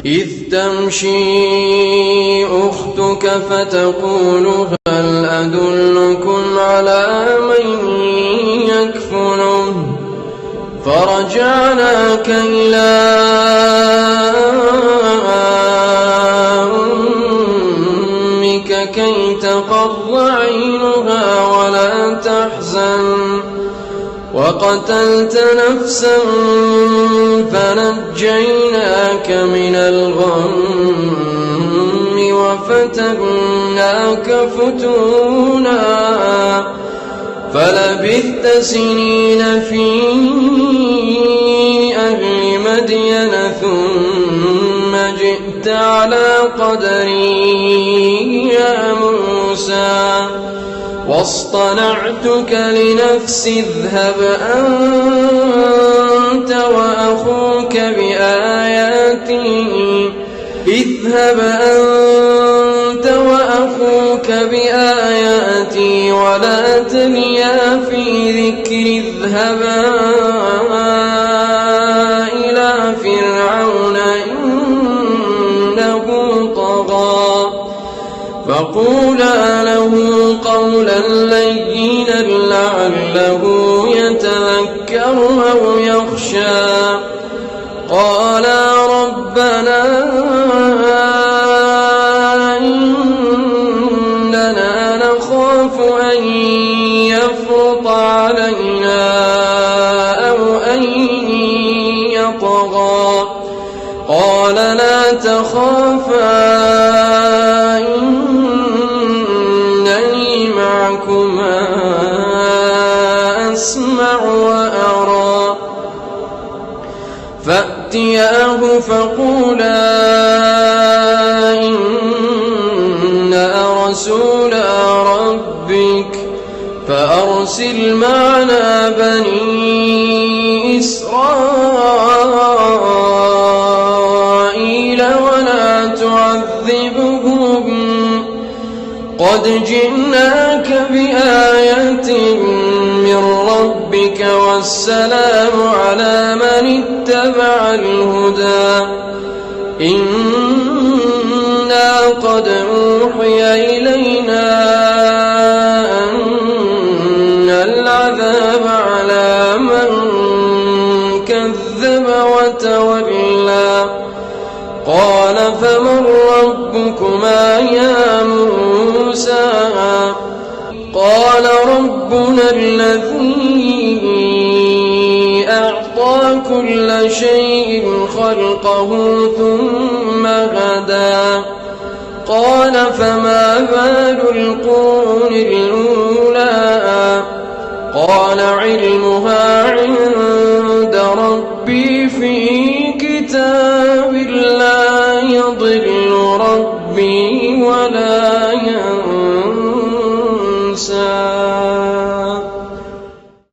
إذ تمشي أختك فتقول هل أدلكم على من يكفله فرجعناك إلى أمك كي تقر عينها ولا تحزن وقتلت نفسا فنجيناك من الغم وفتناك فتونا فلبثت سنين في أهل مدين ثم جئت على قدري يا موسى واصطنعتك لنفسي اذهب أنت وأخوك بآياتي ولا تنيا في ذكري اذهبا إلى فرعون إنه طغى فقولا له قولا لينا لعله يتذكر أو يخشى قالا ربنا إننا نخاف أن يفرط علينا أو أن يطغى قال لا تخافا إنني معكما أسمع وأرى فأتياه فقولا إنا رسولا ربك فأرسل معنا بني إسرائيل ولا تعذبهم قد جئناك بآية من ربك والسلام على من اتبع الهدى إنا قد أوحي إلينا أن العذاب على من كذب وتولى قال فمن ربكما يا موسى قال ربنا الذي أعطى كل شيء خلقه ثم هدى قال فما بال القرون الأولى قال علمها عند ربي في